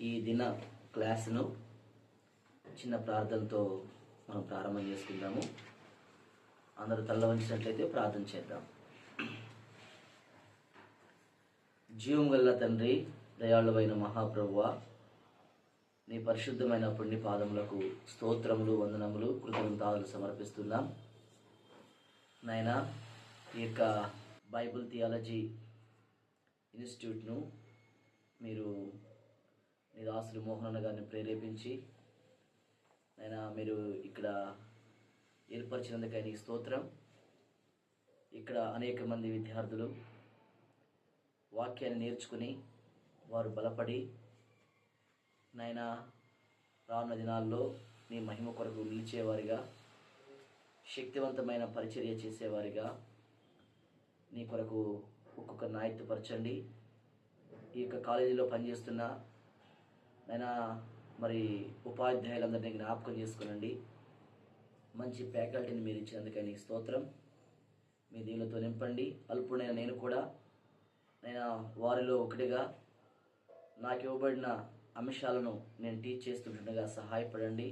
ఈ దిన క్లాసును చిన్న ప్రార్థనతో మనం ప్రారంభం చేసుకుందాము. అందరూ తల్ల వంచినట్లయితే ప్రార్థన చేద్దాం. జీవం గల్ల తండ్రి, దయాళువైన మహాప్రభువా, నీ పరిశుద్ధమైన పుణ్య పాదములకు స్తోత్రములు, వందనములు, కృతజ్ఞతలు సమర్పిస్తున్నాం. నాయనా, ఈ యొక్క బైబిల్ థియాలజీ ఇన్స్టిట్యూట్ను మీరు నీ దాసులు మోహనన్న గారిని ప్రేరేపించి నాయనా మీరు ఇక్కడ ఏర్పరిచినందుకై నీ స్తోత్రం. ఇక్కడ అనేక మంది విద్యార్థులు వాక్యాన్ని నేర్చుకుని వారు బలపడి నాయనా రానున్న దినాల్లో నీ మహిమ కొరకు నిలిచేవారిగా, శక్తివంతమైన పరిచర్య చేసేవారిగా నీ కొరకు ఒక్కొక్క నాయత్తుపరచండి. ఈ యొక్క కాలేజీలో పనిచేస్తున్న నైనా మరి ఉపాధ్యాయులందరినీ జ్ఞాపకం చేసుకునండి. మంచి ఫ్యాకల్టీని మీరు ఇచ్చినందుకై నీకు స్తోత్రం. మీ దీవులతో నింపండి. అల్పుడైన నేను కూడా నైనా వారిలో ఒకటిగా నాకు ఇవ్వబడిన అంశాలను నేను టీచ్ చేస్తుండగా సహాయపడండి.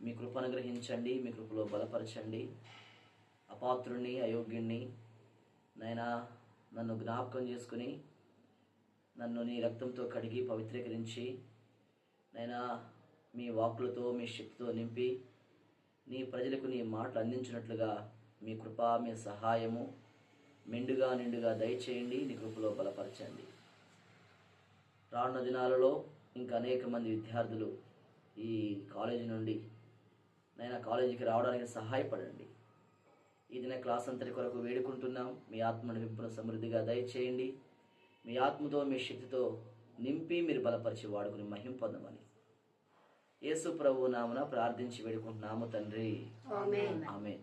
మీ కృప అనుగ్రహించండి. మీ కృపలో బలపరచండి. అపాత్రుణ్ణి, అయోగ్యుణ్ణి నైనా నన్ను జ్ఞాపకం చేసుకుని నన్ను నీ రక్తంతో కడిగి పవిత్రీకరించి నైనా మీ వాక్కులతో, మీ శక్తితో నింపి నీ ప్రజలకు నీ మాటలు అందించినట్లుగా మీ కృప, మీ సహాయము మెండుగా నిండుగా దయచేయండి. నీ కృపలో బలపరచండి. రానున్న దినాలలో ఇంకా అనేక మంది విద్యార్థులు ఈ కాలేజీ నుండి నైనా కాలేజీకి రావడానికి సహాయపడండి. ఈ దిన క్లాస్ అంతటి కొరకు వేడుకుంటున్నాం. మీ ఆత్మను విప్పును సమృద్ధిగా దయచేయండి. మీ ఆత్మతో, మీ శక్తితో నింపి మీరు బలపరిచి వాడుకుని మహిమ పొందమని యేసు ప్రభు నామమున ప్రార్థించి వేడుకుంటున్నాము తండ్రి, ఆమేన్.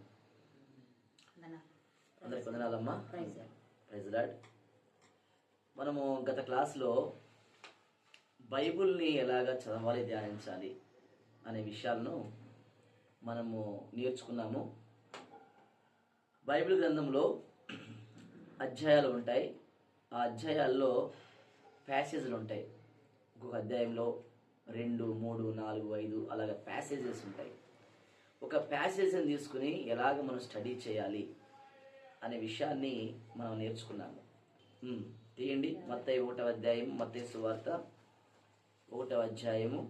అందరికి వందనాలమ్మా. Praise lord. మనము గత క్లాస్లో బైబిల్ని ఎలాగా చదవాలి, ధ్యానించాలి అనే విషయాలను మనము నేర్చుకున్నాము. బైబిల్ గ్రంథంలో అధ్యాయాలు ఉంటాయి. ఆ అధ్యాయాల్లో ప్యాసేజ్లు ఉంటాయి. ఒక్కొక్క అధ్యాయంలో 2, 3, 4, 5 అలాగ ప్యాసేజెస్ ఉంటాయి. ఒక ప్యాసేజ్ని తీసుకుని ఎలాగ మనం స్టడీ చేయాలి అనే విషయాన్ని మనం నేర్చుకున్నాము. తీయండి, మత్తయి 1వ అధ్యాయం, మత్తయి సువార్త 1వ అధ్యాయము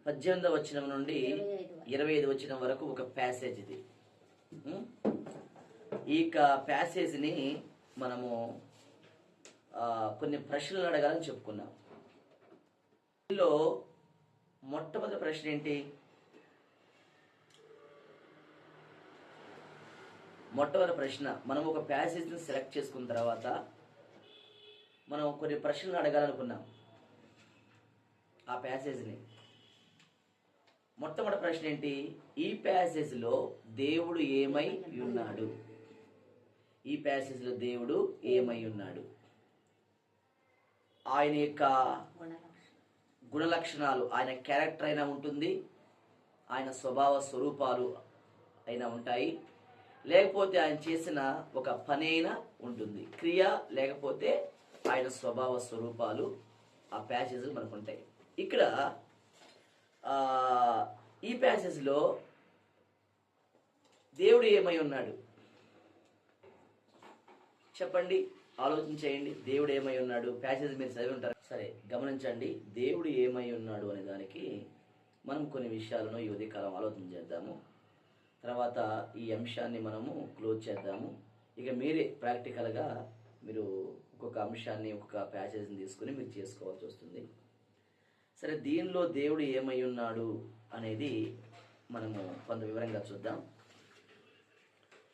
18వ వచనం నుండి 25వ వచనం వరకు ఒక ప్యాసేజ్ ఇది. ఈ ప్యాసేజ్ని మనము కొన్ని ప్రశ్నలు అడగాలని చెప్పుకున్నాం. ఇందులో మొట్టమొదటి ప్రశ్న ఏంటి? మొట్టమొదటి ప్రశ్న, మనం ఒక ప్యాసేజ్ని సెలెక్ట్ చేసుకున్న తర్వాత మనం కొన్ని ప్రశ్నలు అడగాలనుకున్నాం. ఆ ప్యాసేజ్ని మొట్టమొదటి ప్రశ్న ఏంటి? ఈ ప్యాసేజ్లో దేవుడు ఏమై ఉన్నాడు? ఈ ప్యాసేజ్లో దేవుడు ఏమై ఉన్నాడు? ఆయన యొక్క గుణలక్షణాలు, ఆయన క్యారెక్టర్ అయినా ఉంటుంది, ఆయన స్వభావ స్వరూపాలు అయినా ఉంటాయి, లేకపోతే ఆయన చేసిన ఒక పని అయినా ఉంటుంది, క్రియ లేకపోతే ఆయన స్వభావ స్వరూపాలు ఆ ప్యాసేజ్లు మనకు ఉంటాయి. ఇక్కడ ఈ ప్యాసేజ్లో దేవుడు ఏమై ఉన్నాడు చెప్పండి, ఆలోచన చేయండి. దేవుడు ఏమై ఉన్నాడు? ప్యాసేజ్ మీరు చదివి ఉంటారు. సరే, గమనించండి. దేవుడు ఏమై ఉన్నాడు అనే దానికి మనం కొన్ని విషయాలను ఈ ఉదయకాలం ఆలోచన చేద్దాము. తర్వాత ఈ అంశాన్ని మనము క్లోజ్ చేద్దాము. ఇక మీరే ప్రాక్టికల్గా మీరు ఒక్కొక్క అంశాన్ని, ఒక్కొక్క ప్యాసేజ్ని తీసుకుని మీరు చేసుకోవాల్సి వస్తుంది. సరే, దీనిలో దేవుడు ఏమై ఉన్నాడు అనేది మనము కొంత వివరంగా చూద్దాం.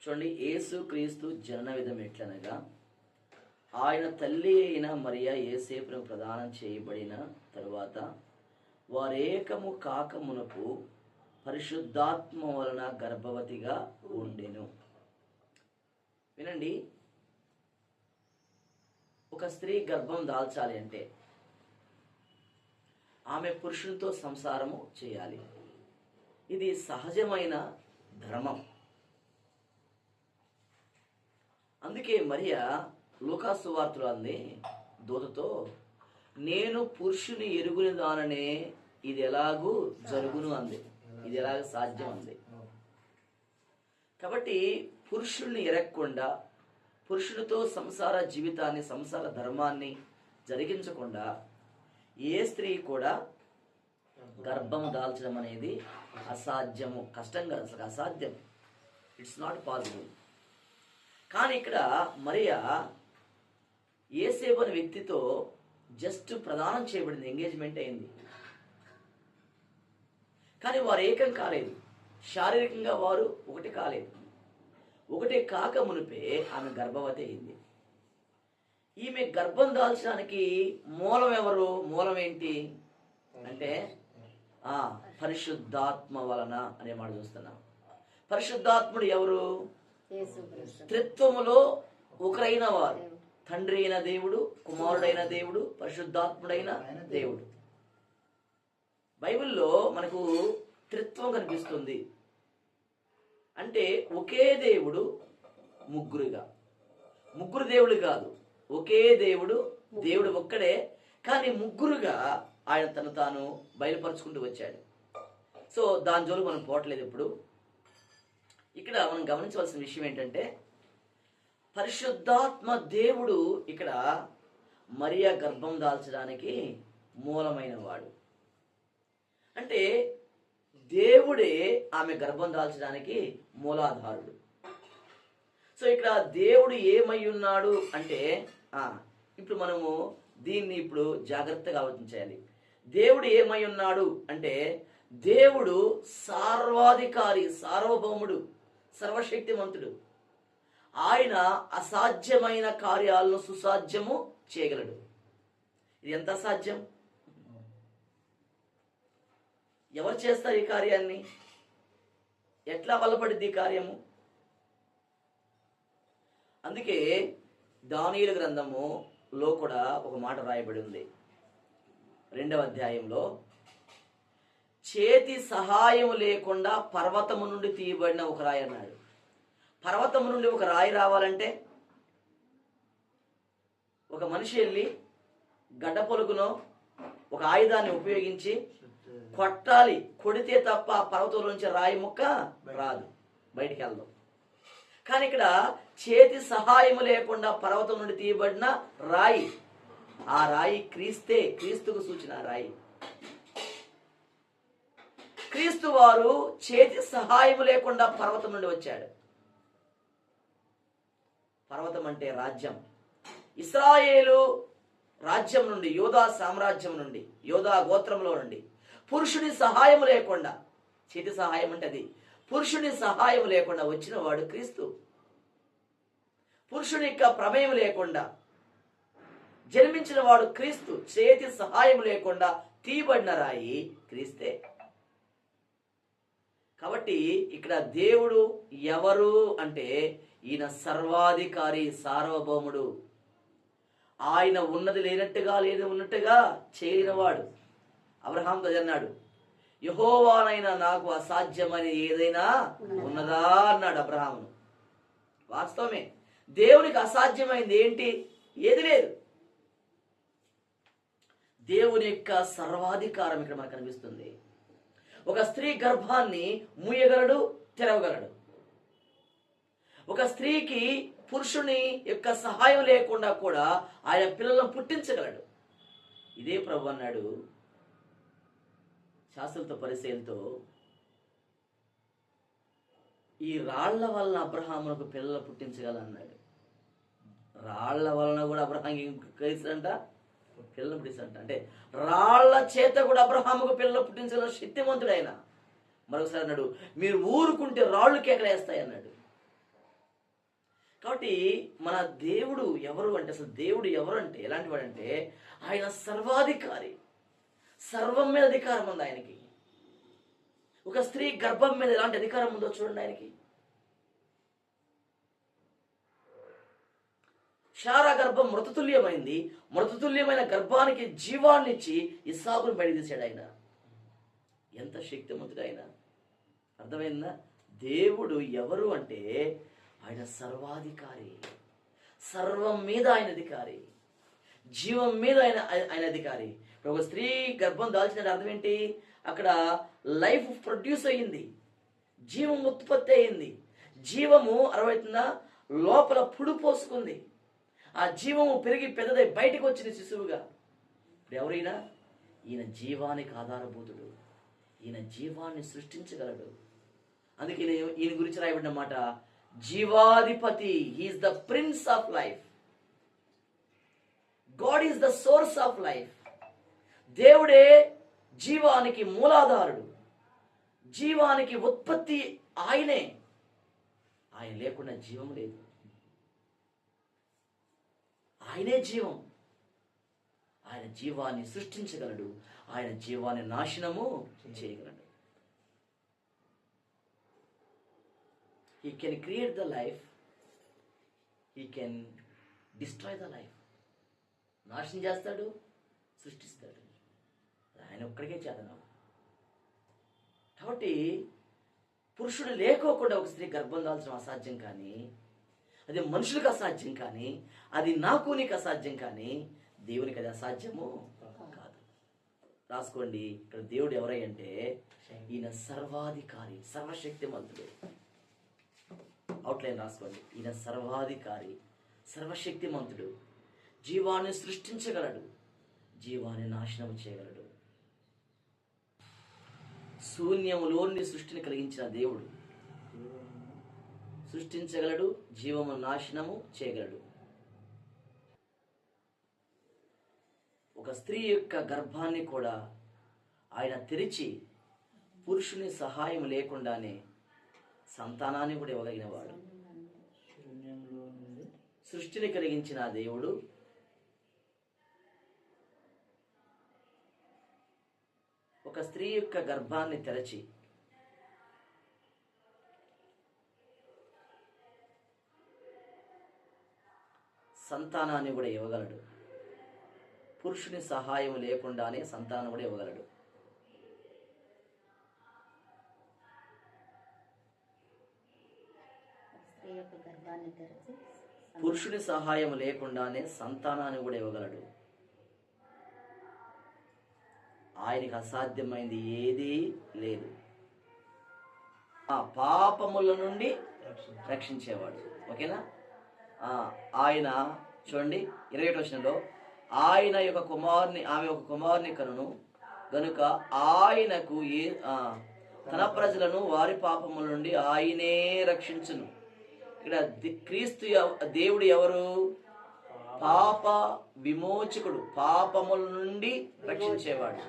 చూడండి, యేసు క్రీస్తు జనన విధం ఎట్లనగా, ఆయన తల్లి అయిన మరియా యేసేపును ప్రదానం చేయబడిన తరువాత వారేకము కాకమునకు పరిశుద్ధాత్మ వలన గర్భవతిగా ఉండెను. వినండి, ఒక స్త్రీ గర్భం దాల్చాలి అంటే ఆమె పురుషునితో సంసారము చేయాలి. ఇది సహజమైన ధర్మం. అందుకే మరియా లూకాసు వార్తలో అంది దూతతో, నేను పురుషుని ఎరుగుని దాననే, ఇది ఎలాగూ జరుగును అంది, ఇది ఎలాగ సాధ్యం అంది. కాబట్టి పురుషుల్ని ఎరగకుండా, పురుషునితో సంసార జీవితాన్ని, సంసార ధర్మాన్ని జరిగించకుండా ఏ స్త్రీ కూడా గర్భం దాల్చడం అనేది అసాధ్యము, కష్టంగా, అసలు అసాధ్యం. It's not possible. కానీ ఇక్కడ మరియా యేసేపు అనే వ్యక్తితో జస్ట్ ప్రదానం చేయబడింది, ఎంగేజ్మెంట్ అయింది. కానీ వారు ఏకం కాలేదు, శారీరకంగా వారు ఒకటి కాలేదు. ఒకటి కాక మునిపే ఆమె గర్భవతి అయింది. ఈమె గర్భం దాల్చడానికి మూలం ఎవరు? మూలం ఏంటి అంటే పరిశుద్ధాత్మ వలన అనే మాట చూస్తున్నాం. పరిశుద్ధాత్ముడు ఎవరు? త్రిత్వములో ఒకరైన వారు, తండ్రి అయిన దేవుడు, కుమారుడైన దేవుడు, పరిశుద్ధాత్ముడైన దేవుడు. బైబిల్లో మనకు త్రిత్వం కనిపిస్తుంది. అంటే ఒకే దేవుడు ముగ్గురుగా, ముగ్గురు దేవుడు కాదు, ఒకే దేవుడు, దేవుడు ఒక్కడే, కానీ ముగ్గురుగా ఆయన తను తాను బయలుపరుచుకుంటూ వచ్చాడు. సో దాని జోలు మనం పోవట్లేదు. ఇప్పుడు ఇక్కడ మనం గమనించవలసిన విషయం ఏంటంటే, పరిశుద్ధాత్మ దేవుడు ఇక్కడ మరియా గర్భం దాల్చడానికి మూలమైన వాడు. అంటే దేవుడే ఆమె గర్భం దాల్చడానికి మూలాధారుడు. సో ఇక్కడ దేవుడు ఏమై ఉన్నాడు అంటే, ఇప్పుడు మనము దీన్ని ఇప్పుడు జాగ్రత్తగా ఆలోచించాలి. దేవుడు ఏమై ఉన్నాడు అంటే, దేవుడు సార్వాధికారి, సార్వభౌముడు, సర్వశక్తిమంతుడు. ఆయన అసాధ్యమైన కార్యాలను సుసాధ్యము చేయగలడు. ఇది ఎంత అసాధ్యం? ఎవరు చేస్తారు ఈ కార్యాన్ని? ఎట్లా బలపడింది ఈ కార్యము? అందుకే దానియేలు గ్రంథములో కూడా ఒక మాట రాయబడి ఉంది, 2వ అధ్యాయంలో, చేతి సహాయం లేకుండా పర్వతము నుండి తీయబడిన ఒక రాయి అన్నాడు. పర్వతము నుండి ఒక రాయి రావాలంటే ఒక మనిషి వెళ్ళి గడ్డ పొలుగునో ఒక ఆయుధాన్ని ఉపయోగించి కొట్టాలి. కొడితే తప్ప పర్వతం నుంచి రాయి ముక్క రాదు, బయటికి వెళ్దాం. కానీ ఇక్కడ చేతి సహాయం లేకుండా పర్వతం నుండి తీయబడిన రాయి, ఆ రాయి క్రీస్తే, క్రీస్తుకు సూచన రాయి. క్రీస్తు వారు చేతి సహాయం లేకుండా పర్వతం నుండి వచ్చాడు. పర్వతం అంటే రాజ్యం. ఇశ్రాయేలు రాజ్యం నుండి, యోధా సామ్రాజ్యం నుండి, యోధా గోత్రంలో నుండి పురుషుని సహాయం లేకుండా, చేతి సహాయం అంటే అది, పురుషుని సహాయం లేకుండా వచ్చిన వాడు క్రీస్తు. పురుషుని యొక్క ప్రమేయం లేకుండా జన్మించిన వాడు క్రీస్తు. చేతి సహాయం లేకుండా తీయబడిన రాయి క్రీస్తే. కాబట్టి ఇక్కడ దేవుడు ఎవరు అంటే, ఈయన సర్వాధికారి, సార్వభౌముడు. ఆయన ఉన్నది లేనట్టుగా, లేదు ఉన్నట్టుగా చేయనివాడు. అబ్రహాంతో అన్నాడు, యెహోవానైనా నాకు అసాధ్యమని ఏదైనా ఉన్నదా అన్నాడు అబ్రహామును. వాస్తవమే, దేవునికి అసాధ్యమైంది ఏంటి? ఏది లేదు. దేవుని యొక్క సర్వాధికారం ఇక్కడ మనకు కనిపిస్తుంది. ఒక స్త్రీ గర్భాన్ని మూయగలడు, తెరవగలడు. ఒక స్త్రీకి పురుషుని యొక్క సహాయం లేకుండా కూడా ఆయన పిల్లలను పుట్టించగలడు. ఇదే ప్రభు అన్నాడు శాస్త్రులతో, పరిసయ్యులతో, ఈ రాళ్ల వలన అబ్రహామునకు పిల్లలు పుట్టించగలన్నాడు. రాళ్ల వలన కూడా అబ్రహాం కలిసినంట పిల్లలు పుట్టించంట. అంటే రాళ్ల చేత కూడా అబ్రహాముకు పిల్లలు పుట్టించగల శక్తివంతుడు ఆయన. మరొకసారి అన్నాడు, మీరు ఊరుకుంటే రాళ్ళు కేకలేస్తాయి అన్నాడు. కాబట్టి మన దేవుడు ఎవరు అంటే, అసలు దేవుడు ఎవరు అంటే ఎలాంటి వాడంటే, ఆయన సర్వాధికారి. సర్వం మీద అధికారం ఉంది ఆయనకి. ఒక స్త్రీ గర్భం మీద ఎలాంటి అధికారం ఉందో చూడండి ఆయనకి. శారా గర్భం మృతతుల్యమైంది. మృతతుల్యమైన గర్భానికి జీవాన్నిచ్చి ఇస్సాకును బయట తీశాడు ఆయన. ఎంత శక్తిమంతుడు ఆయన! అర్థమైందా? దేవుడు ఎవరు అంటే ఆయన సర్వాధికారి. సర్వం మీద ఆయన అధికారి, జీవం మీద ఆయన అధికారి. ఇప్పుడు ఒక స్త్రీ గర్భం దాల్చిన అర్థం ఏంటి? అక్కడ లైఫ్ ప్రొడ్యూస్ అయ్యింది, జీవం ఉత్పత్తి అయింది, జీవము అరవైతుందా లోపల పుడు పోసుకుంది, ఆ జీవము పెరిగి పెద్దదై బయటకు వచ్చింది శిశువుగా. ఇప్పుడు ఎవరైనా ఈయన జీవానికి ఆధారభూతుడు, ఈయన జీవాన్ని సృష్టించగలడు. అందుకే ఈయన గురించి రాయబడిన మాట జీవాధిపతి. He is the prince of life. God is the source of life. దేవుడే జీవానికి మూలాధారుడు, జీవానికి ఉత్పత్తి ఆయనే. ఆయన లేకుండా జీవం లేదు. ఆయనే జీవం. ఆయన జీవాన్ని సృష్టించగలడు, ఆయన జీవాన్ని నాశనము చేయగలడు. He can create the life, he can destroy the life. నాశనం చేస్తాడు, సృష్టిస్తాడు. ఆయన ఒక్కడికే చేతనం. కాబట్టి పురుషుడు లేకోకుండా ఒక స్త్రీ గర్భం దాల్చడం అసాధ్యం. కానీ అది మనుషులకు అసాధ్యం, కానీ అది నాకు నీకు అసాధ్యం, కానీ దేవునికి అది అసాధ్యము కాదు. రాసుకోండి, ఇక్కడ దేవుడు ఎవరై అంటే ఈయన సర్వాధికారి, సర్వశక్తిమంతుడు. అవుట్లైన్ రాసుకోండి. ఈయన సర్వాధికారి, సర్వశక్తిమంతుడు, జీవాన్ని సృష్టించగలడు, జీవాన్ని నాశనం చేయగలడు. శూన్యములోని సృష్టిని కలిగించిన దేవుడు సృష్టించగలడు, జీవము నాశనము చేయగలడు. ఒక స్త్రీ యొక్క గర్భాన్ని కూడా ఆయన తెరిచి పురుషుని సహాయం లేకుండానే సంతానాన్ని కూడా ఇవ్వగలిగిన వాడు. సృష్టిని కలిగించిన దేవుడు ఒక స్త్రీ యొక్క గర్భాన్ని తెరచి సంతానాన్ని కూడా ఇవ్వగలడు. పురుషుని సహాయం లేకుండానే సంతానం కూడా ఇవ్వగలడు. పురుషుని సహాయం లేకుండానే సంతానాన్ని కూడా ఇవ్వగలడు. ఆయనకి అసాధ్యమైంది ఏదీ లేదు. ఆ పాపముల నుండి రక్షించేవాడు. ఓకేనా? ఆయన చూడండి 21వ వచనంలో ఆయన యొక్క కుమారుని, ఆమె ఒక కుమారుని కనును గనుక ఆయనకు తన ప్రజలను వారి పాపముల నుండి ఆయనే రక్షించును. ఇక్కడ క్రీస్తు దేవుడు ఎవరు? పాప విమోచకుడు, పాపముల నుండి రక్షించేవాడు.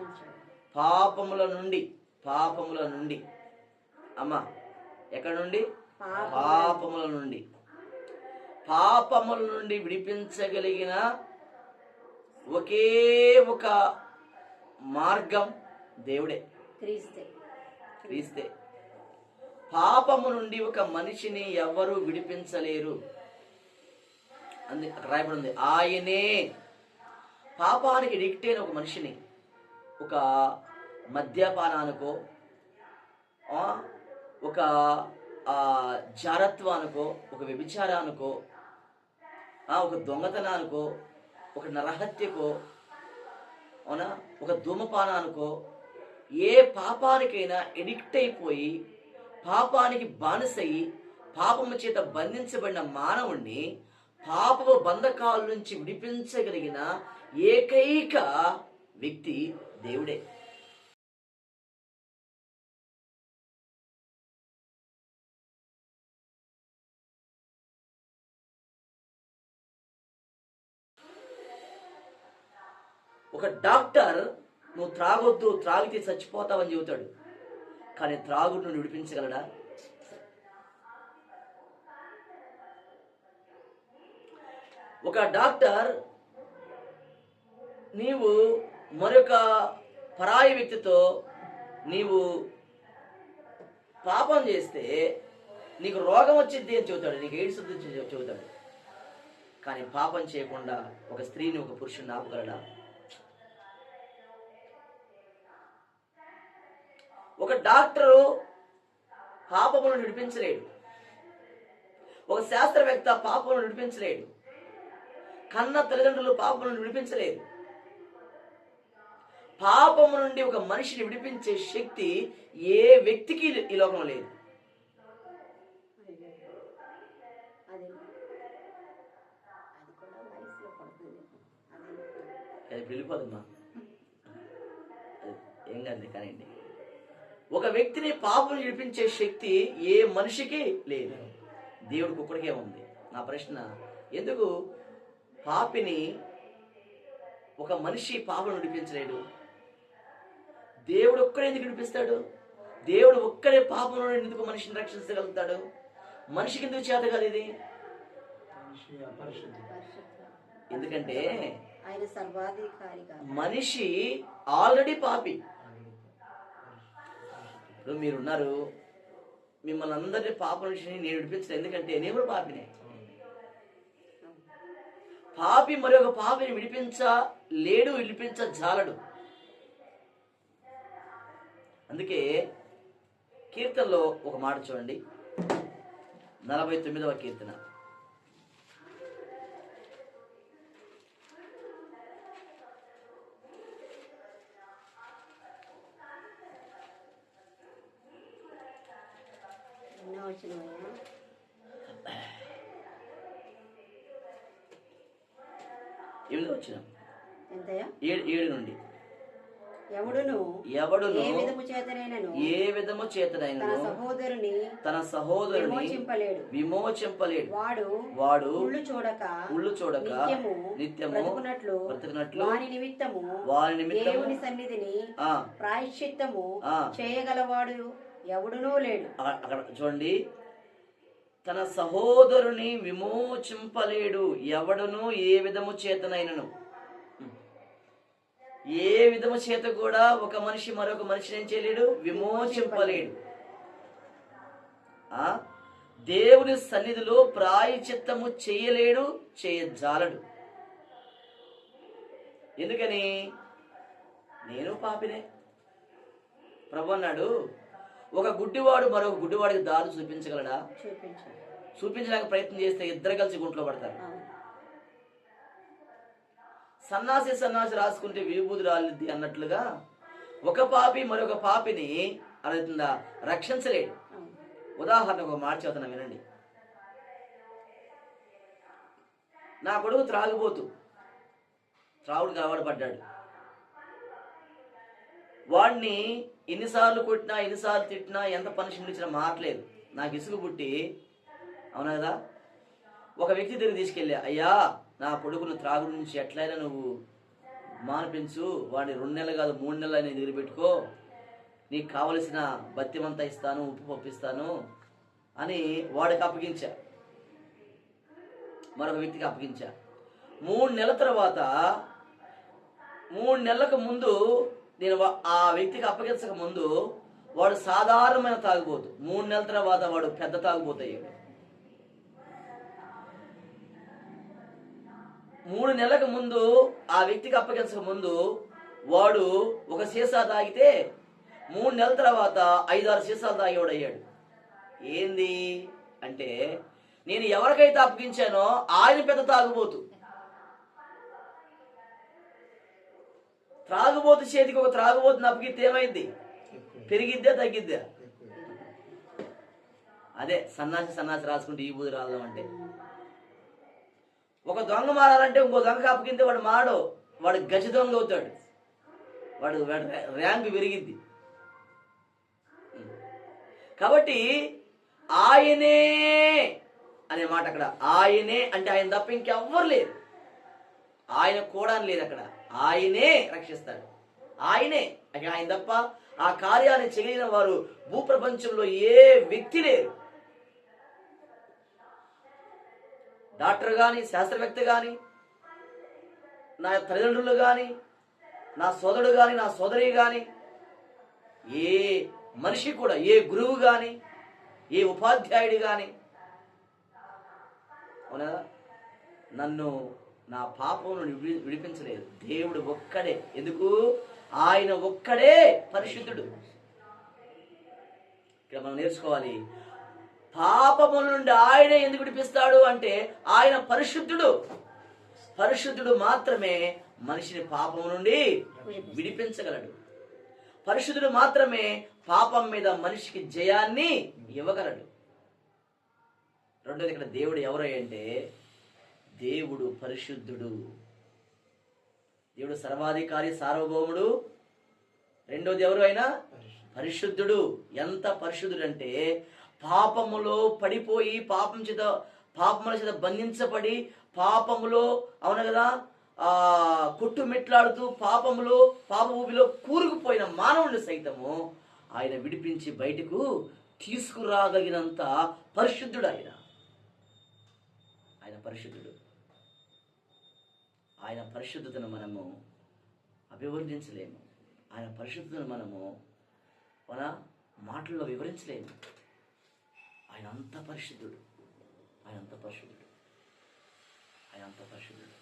పాపముల నుండి అమ్మా, ఎక్కడ నుండి? పాపముల నుండి. పాపముల నుండి విడిపించగలిగిన ఒకే ఒక మార్గం దేవుడే, క్రీస్తే. పాపము నుండి ఒక మనిషిని ఎవరు విడిపించలేరు. అక్కడ రాయబడి ఉంది ఆయనే. పాపానికి ఎడిక్ట్ అయిన ఒక మనిషిని, ఒక మద్యపానానికో, ఒక జారత్వానికో, ఒక వ్యభిచారానికో, ఒక దొంగతనానికో, ఒక నరహత్యకో, అవునా, ఒక ధూమపానానికో, ఏ పాపానికైనా ఎడిక్ట్ అయిపోయి పాపానికి బానిసయి పాపము చేత బంధించబడిన మానవుణ్ణి పాపపు బంధకాల నుంచి విడిపించగలిగిన ఏకైక వ్యక్తి దేవుడే. ఒక డాక్టర్ నువ్వు త్రాగొద్దు, త్రాగితే చచ్చిపోతావని చెబుతాడు, కానీ త్రాగుడు నువ్వు విడిపించగలడా? ఒక డాక్టర్ నీవు మరొక పరాయి వ్యక్తితో నీవు పాపం చేస్తే నీకు రోగం వచ్చింది అని చెబుతాడు, నీకు ఎయిడ్స్ చెబుతాడు, కానీ పాపం చేయకుండా ఒక స్త్రీని ఒక పురుషుని ఆపగలడా? ఒక డాక్టరు పాపమును విడిపించలేడు, ఒక శాస్త్రవేత్త పాపమును విడిపించలేడు, కన్న తల్లిదండ్రులు పాపం నుండి విడిపించలేదు. పాపము నుండి ఒక మనిషిని విడిపించే శక్తి ఏ వ్యక్తికి ఈ లోకంలో లేదు. వెళ్ళిపోదమ్మా, ఏం కాదు కానీ ఒక వ్యక్తిని పాపం విడిపించే శక్తి ఏ మనిషికి లేదు, దేవుడికి ఒక్కడికే ఉంది. నా ప్రశ్న, ఎందుకు పాపిని ఒక మనిషి పాపం విడిపించలేడు? దేవుడు ఒక్కడే ఎందుకు విడిపిస్తాడు? దేవుడు ఒక్కడే పాపం నుండి ఎందుకు మనిషిని రక్షించగలుగుతాడు? మనిషికి ఎందుకు చేత కాదు ఇది? ఎందుకంటే మనిషి ఆల్రెడీ పాపి. ఇప్పుడు మీరున్నారు, మిమ్మల్ని అందరినీ పాపం నుంచి నేను విడిపించలేదు, ఎందుకంటే నేను కూడా పాపినే. పాపి మరి ఒక పాపిని విడిపించలేడు, విడిపించజాలడు. అందుకే కీర్తనలో ఒక మాట చూడండి, 49వ కీర్తన. వచ్చిన 7 నుండి, ఎవడును ఏ విధము చేతనైనను తన సహోదరుని విమోచింపలేడు. వాడు ఉళ్ళు చూడక నిత్యము బ్రతుకునట్లు వాని నిమిత్తము దేవుని సన్నిధిని ప్రాయశ్చిత్తము చేయగలవాడు ఎవడునూ లేడు. అక్కడ చూడండి, తన సహోదరుని విమోచింపలేడు. ఎవడును ఏ విధము చేతనైనను, ఏ విధము చేత కూడా ఒక మనిషి మరొక మనిషిని ఏం చేయలేడు, విమోచింపలేడు. దేవుని సన్నిధిలో ప్రాయశ్చిత్తము చేయలేడు, చేయజాలడు. ఎందుకని? నేను పాపినే. ప్రభు అన్నాడు, ఒక గుడ్డివాడు మరొక గుడ్డివాడికి దారి చూపించగలడా? చూపించడానికి ప్రయత్నం చేస్తే ఇద్దరు కలిసి గుంట్లో పడతారు. సన్నాసి రాసుకుంటే విభూతి రాలిద్ది అన్నట్లుగా ఒక పాపి మరొక పాపిని అలా రక్షించలేడు. ఉదాహరణ ఒక మాట చెబుతున్నా వినండి. నా కొడుకు త్రాగుడికి అలవాటు పడ్డాడు. వాడిని ఎన్నిసార్లు కొట్టినా, ఎన్నిసార్లు తిట్టినా, ఎంత పనిష్మెంట్ ఇచ్చినా మారలేదు. నాకు ఇసుగు పుట్టి, అవునా కదా, ఒక వ్యక్తి దగ్గర తీసుకెళ్ళా, అయ్యా నా కొడుకును త్రాగుడు నుంచి ఎట్లయినా నువ్వు మానిపించు, వాడిని 2 నెలలు కాదు 3 నెలలు అయినా దగ్గర పెట్టుకో, నీకు కావలసిన బత్యమంతా ఇస్తాను, ఉప్పు పంపిస్తాను అని వాడికి అప్పగించా, మరొక వ్యక్తికి అప్పగించా. 3 నెలల తర్వాత, 3 నెలలకు ముందు నేను ఆ వ్యక్తికి అప్పగించక ముందు వాడు సాధారణమైన తాగుబోతు. 3 నెలల తర్వాత వాడు పెద్ద తాగుబోతు అయ్యాడు. 3 నెలలకు ముందు ఆ వ్యక్తికి అప్పగించక ముందు వాడు ఒక సీసా తాగితే 3 నెలల తర్వాత 5-6 సీసాలు తాగేవాడు అయ్యాడు. ఏంది అంటే, నేను ఎవరికైతే అప్పగించానో ఆయన పెద్ద తాగుబోతు. త్రాగుబోతు చేతికి ఒక త్రాగుబోతుని అప్పగిస్తే ఏమైంది? పెరిగిద్దా తగ్గిద్దా? అదే సన్నాసి రాసుకుంటే ఈ బూది రాదాం అంటే. ఒక దొంగ మారాలంటే ఇంకో దొంగ అప్పగిస్తే వాడు మారడు, వాడు గజ దొంగ అవుతాడు, వాడు ర్యాంక్ పెరిగిద్ది. కాబట్టి ఆయనే అనే మాట అక్కడ, ఆయనే అంటే ఆయన తప్ప ఇంకెవ్వరు లేరు, ఆయన కూడా లేదు అక్కడ, ఆయనే రక్షిస్తాడు, ఆయనే. ఆయన తప్ప ఆ కార్యాన్ని చేయగలిగిన వారు భూప్రపంచంలో ఏ వ్యక్తి లేరు. డాక్టర్ కానీ, శాస్త్రవేత్త కానీ, నా తల్లిదండ్రులు కానీ, నా సోదరుడు కానీ, నా సోదరి కానీ, ఏ మనిషి కూడా, ఏ గురువు కానీ, ఏ ఉపాధ్యాయుడు కానీ, అవునా, నన్ను నా పాపమును విడిపించలేదు. దేవుడు ఒక్కడే. ఎందుకు? ఆయన ఒక్కడే పరిశుద్ధుడు. ఇక్కడ మనం నేర్చుకోవాలి, పాపముల నుండి ఆయనే ఎందుకు విడిపిస్తాడు అంటే ఆయన పరిశుద్ధుడు. పరిశుద్ధుడు మాత్రమే మనిషిని పాపం నుండి విడిపించగలడు. పరిశుద్ధుడు మాత్రమే పాపం మీద మనిషికి జయాన్ని ఇవ్వగలడు. రెండోది, ఇక్కడ దేవుడు ఎవరు అంటే దేవుడు పరిశుద్ధుడు. దేవుడు సర్వాధికారి, సార్వభౌముడు. రెండోది ఎవరు అయినా పరిశుద్ధుడు. ఎంత పరిశుద్ధుడు అంటే పాపములో పడిపోయి పాపముల చేత బంధించబడి పాపములో, అవును కదా, కొట్టుమిట్లాడుతూ పాప ఊబిలో కూరుకుపోయిన మానవుని సైతము ఆయన విడిపించి బయటకు తీసుకురాగలిగినంత పరిశుద్ధుడు ఆయన. పరిశుద్ధుడు. ఆయన పరిశుద్ధతను మనము అభివర్ణించలేము. ఆయన పరిశుద్ధతను మనము మన మాటల్లో వివరించలేము. ఆయన అంత పరిశుద్ధుడు. ఆయన అంత పరిశుద్ధుడు. ఆయన అంత పరిశుద్ధుడు.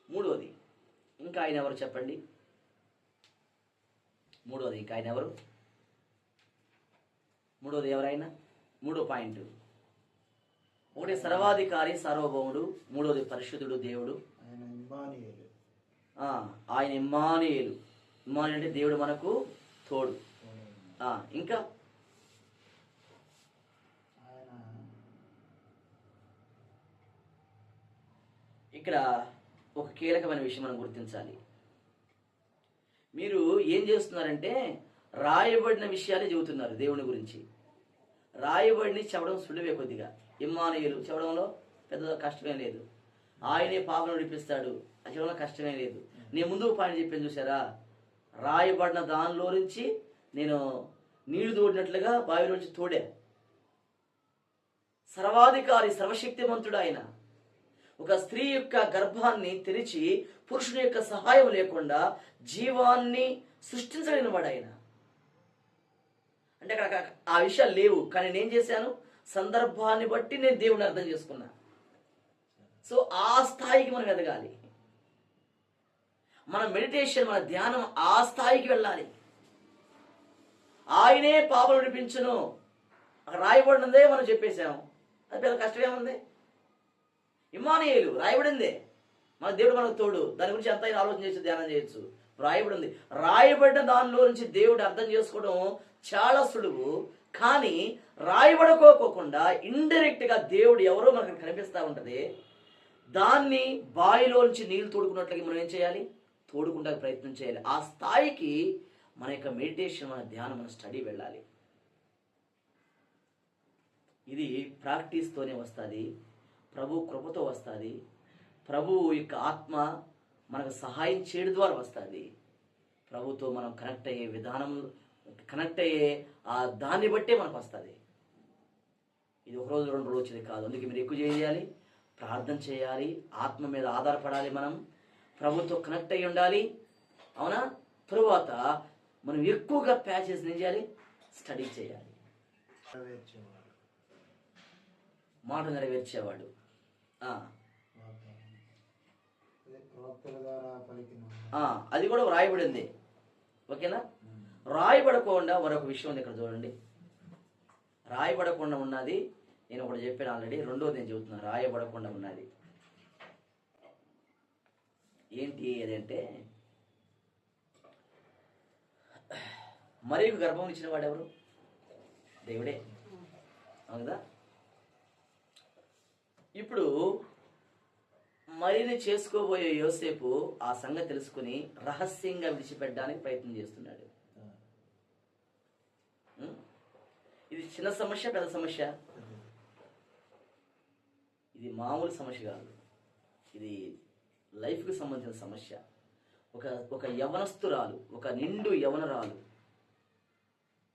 మూడోది, ఇంకా ఆయన ఎవరు చెప్పండి? మూడోది ఇంకా ఆయన ఎవరు? మూడోది ఎవరైనా? మూడో పాయింట్, ఒకటి సర్వాధికారి, సార్వభౌముడు. మూడోది పరిశుద్ధుడు, దేవుడు. ఆయన ఇమ్మానుయేలు. ఇమ్మానుయేలు అంటే దేవుడు మనకు తోడు. ఇంకా ఇక్కడ ఒక కీలకమైన విషయం మనం గుర్తించాలి. మీరు ఏం చేస్తున్నారంటే రాయబడిన విషయాలే చెబుతున్నారు దేవుని గురించి. రాయబడిని చెప్పడం సులువే కొద్దిగా. ఇమ్మానుయేలు చెప్పడంలో పెద్ద కష్టమే లేదు. ఆయనే పాపను విడిపిస్తాడు అది చెప్పడంలో కష్టమే లేదు. నేను ముందు పాయింట్ చెప్పాను చూసారా, రాయబడిన దానిలో నుంచి నేను నీళ్లు తోడినట్లుగా బావిలోంచి తోడా. సర్వాధికారి, సర్వశక్తిమంతుడు ఆయన. ఒక స్త్రీ యొక్క గర్భాన్ని తెరిచి పురుషుని యొక్క సహాయం లేకుండా జీవాన్ని సృష్టించలేని వాడు ఆయన. అంటే అక్కడ ఆ విషయాలు లేవు, కానీ నేను చేశాను, సందర్భాన్ని బట్టి నేను దేవుని అర్థం చేసుకున్నా. సో ఆ స్థాయికి మనం ఎదగాలి. మన మెడిటేషన్, మన ధ్యానం ఆ స్థాయికి వెళ్ళాలి. ఆయనే పాపలు విడిపించును అక్కడ రాయబడినదే మనం చెప్పేశాము. అది పెద్ద కష్టమేముంది? ఇమ్మానుయేలు రాయబడిందే, మన దేవుడు మనకు తోడు. దాని గురించి ఎంత ఆలోచన చేసి ధ్యానం చేయొచ్చు. రాయబడింది. రాయబడిన దానిలో నుంచి దేవుడు అర్థం చేసుకోవడం చాలా సులువు. కానీ రాయబడుకోకుండా ఇండైరెక్ట్ గా దేవుడు ఎవరో మనకు కనిపిస్తూ ఉంటది. దాన్ని బావిలోంచి నీళ్లు తోడుకున్నట్లయితే మనం ఏం చేయాలి? తోడుకుంటా ప్రయత్నం చేయాలి. ఆ స్థాయికి మన యొక్క మెడిటేషన్, మన ధ్యానం, మన స్టడీ వెళ్ళాలి. ఇది ప్రాక్టీస్తోనే వస్తుంది. ప్రభు కృపతో వస్తుంది. ప్రభు యొక్క ఆత్మ మనకు సహాయం చేయడం ద్వారా వస్తుంది. ప్రభుతో మనం కనెక్ట్ అయ్యే విధానం, కనెక్ట్ అయ్యే ఆ దాన్ని బట్టే మనకు వస్తుంది. ఇది ఒక రోజు 2 రోజులు వచ్చేది కాదు. అందుకే మీరు ఎక్కువ చేయాలి, ప్రార్థన చేయాలి, ఆత్మ మీద ఆధారపడాలి, మనం ప్రభుతో కనెక్ట్ అయ్యి ఉండాలి. అవునా? తరువాత మనం ఎక్కువగా ప్యాచెస్ ఏం చేయాలి? స్టడీ చేయాలి. మాట నెరవేర్చేవాడు. అది కూడా రాయబడింది. ఓకేనా? రాయబడకుండా మరొక విషయం ఉంది ఇక్కడ చూడండి. రాయబడకుండా ఉన్నది నేను ఒకటి చెప్పాను ఆల్రెడీ. రెండోది నేను చెబుతున్నాను, రాయబడకుండా ఉన్నది ఏంటి అదంటే, మరియకు గర్భం ఇచ్చిన వాడు ఎవరు? దేవుడే. అవునా? ఇప్పుడు మరియని చేసుకోబోయే యోసేపు ఆ సంగతి తెలుసుకుని రహస్యంగా విడిచిపెట్టడానికి ప్రయత్నం చేస్తున్నాడు. ఇది చిన్న సమస్య, పెద్ద సమస్య? ఇది మామూలు సమస్య కాదు. ఇది లైఫ్కి సంబంధించిన సమస్య. ఒక యవనస్తురాలు, ఒక నిండు యవనరాలు,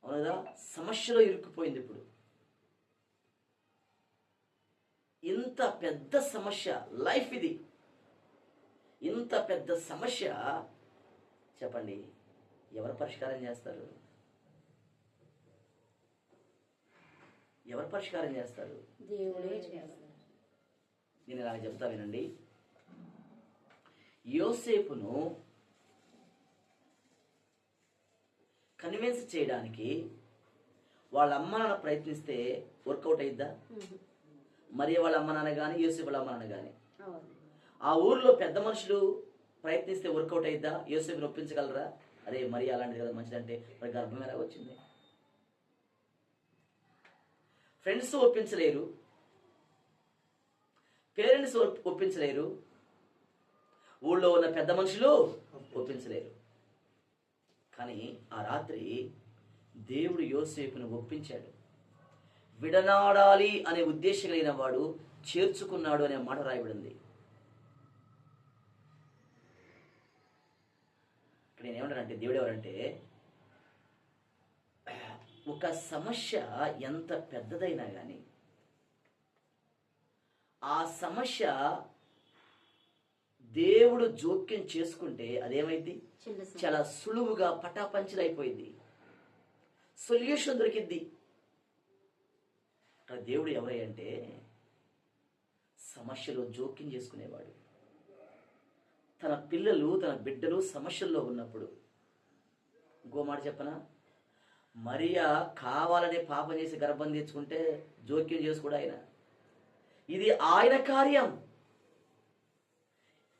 అవునదా, సమస్యలో ఇరుక్కుపోయింది. ఇప్పుడు ఇంత పెద్ద సమస్య లైఫ్, ఇది ఇంత పెద్ద సమస్య, చెప్పండి ఎవరు పరిష్కారం చేస్తారు? ఎవరు పరిష్కారం చేస్తారు? దేవుడే చేస్తాడు. నేను ఇలా చెప్తా వినండి. యోసేపును కన్విన్స్ చేయడానికి వాళ్ళ అమ్మ నాన్న ప్రయత్నిస్తే వర్కౌట్ అయిద్దా? మరియ వాళ్ళ అమ్మ నాన్న కానీ యోసేపు వాళ్ళ అమ్మ నాన్న కానీ. అవును. ఆ ఊర్లో పెద్ద మనుషులు ప్రయత్నిస్తే వర్కౌట్ అయిద్దా? యోసేపుని ఒప్పించగలరా? అరే మరి అలాంటిది కదా మంచిదంటే మరి గర్భం ఎలా వచ్చింది? ఫ్రెండ్స్ ఒప్పించలేరు, పేరెంట్స్ ఒప్పించలేరు, ఊళ్ళో ఉన్న పెద్ద మనుషులు ఒప్పించలేరు. కానీ ఆ రాత్రి దేవుడు యోసేపును ఒప్పించాడు. విడనాడాలి అనే ఉద్దేశం కలిగిన వాడు చేర్చుకున్నాడు అనే మాట రాయబడింది. ఇక్కడ నేను ఏమంటానంటే, దేవుడు ఎవరంటే, ఒక సమస్య ఎంత పెద్దదైనా కానీ ఆ సమస్య దేవుడు జోక్యం చేసుకుంటే అదేమైంది? చాలా సులువుగా పటాపంచలైపోయింది, సొల్యూషన్ దొరికింది. దేవుడు ఎవరంటే సమస్యలో జోక్యం చేసుకునేవాడు. తన పిల్లలు తన బిడ్డలు సమస్యల్లో ఉన్నప్పుడు, ఇంకో మాట చెప్పనా, మరియా కావాలనే పాపం చేసి గర్భం తెచ్చుకుంటే జోక్యం చేసుకోడు ఆయన. ఇది ఆయన కార్యం,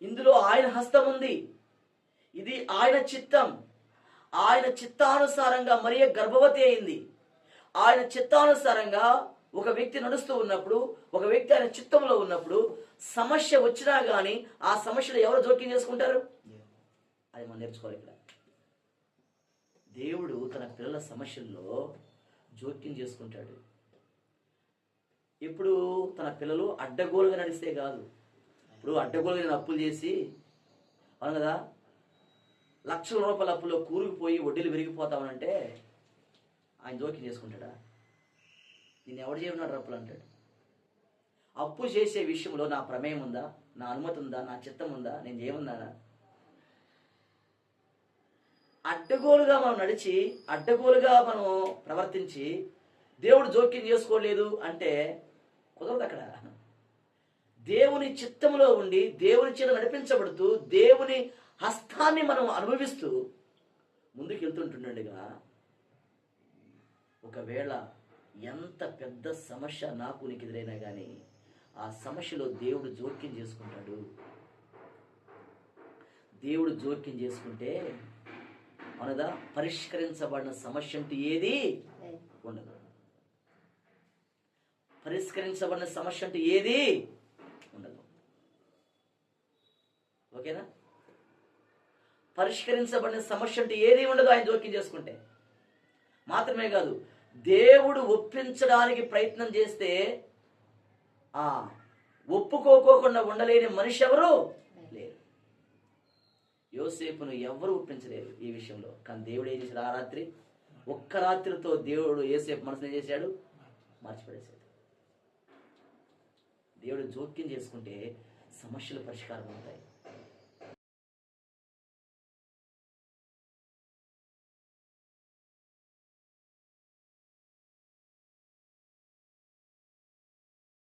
ఇందులో ఆయన హస్తం ఉంది, ఇది ఆయన చిత్తం. ఆయన చిత్తానుసారంగా మరియ గర్భవతి అయింది. ఆయన చిత్తానుసారంగా ఒక వ్యక్తి నడుస్తూ ఉన్నప్పుడు, ఒక వ్యక్తి ఆయన చిత్తంలో ఉన్నప్పుడు సమస్య వచ్చినా కానీ ఆ సమస్యలో ఎవరు జోక్యం చేసుకుంటారు? అది మనం నేర్చుకోవాలి. ఇక్కడ దేవుడు తన పిల్లల సమస్యల్లో జోక్యం చేసుకుంటాడు. ఇప్పుడు తన పిల్లలు అడ్డగోలుగా నడిస్తే కాదు. ఇప్పుడు అడ్డగోలుగా నేను అప్పులు చేసి, అవును కదా, లక్షల రూపాయల అప్పులో కూరుకుపోయి వడ్డీలు విరిగిపోతామనంటే ఆయన జోక్యం చేసుకుంటాడా? నేను ఎవడు చేయమన్నాడు అప్పులు అంటాడు. అప్పు చేసే విషయంలో నా ప్రమేయం ఉందా? నా అనుమతి ఉందా? నా చిత్తం ఉందా? నేను చేయమన్నానా? అడ్డగోలుగా మనం నడిచి, అడ్డగోలుగా మనం ప్రవర్తించి దేవుడు జోక్యం చేసుకోలేదు అంటే కుదరదు. అక్కడ దేవుని చిత్తంలో ఉండి దేవుని చేత నడిపించబడుతూ దేవుని హస్తాన్ని మనం అనుభవిస్తూ ముందుకు వెళ్తుంటుండగా, ఒకవేళ ఎంత పెద్ద సమస్య నాకు నీకు ఎదురైనా కానీ ఆ సమస్యలో దేవుడు జోక్యం చేసుకుంటాడు. దేవుడు జోక్యం చేసుకుంటే అనగా పరిష్కరించబడిన సమస్య అంటూ ఏది ఉండదు. పరిష్కరించబడిన సమస్య అంటూ ఏది ఉండదు. ఓకేనా? పరిష్కరించబడిన సమస్య అంటూ ఏది ఉండదు ఆయన జోక్యం చేసుకుంటే. మాత్రమే కాదు, దేవుడు ఒప్పించడానికి ప్రయత్నం చేస్తే ఒప్పుకోకుండా ఉండలేని మనిషి ఎవరు లేరు. యోసేపును ఎవరు ఒప్పించలేరు ఈ విషయంలో. కానీ దేవుడు ఏం చేశాడు? ఆ రాత్రి, ఒక్క రాత్రితో దేవుడు యోసేపు మనసుని ఏం చేశాడు? మార్చిపడేశాడు. దేవుడు జోక్యం చేసుకుంటే సమస్యలు పరిష్కారం అవుతాయి.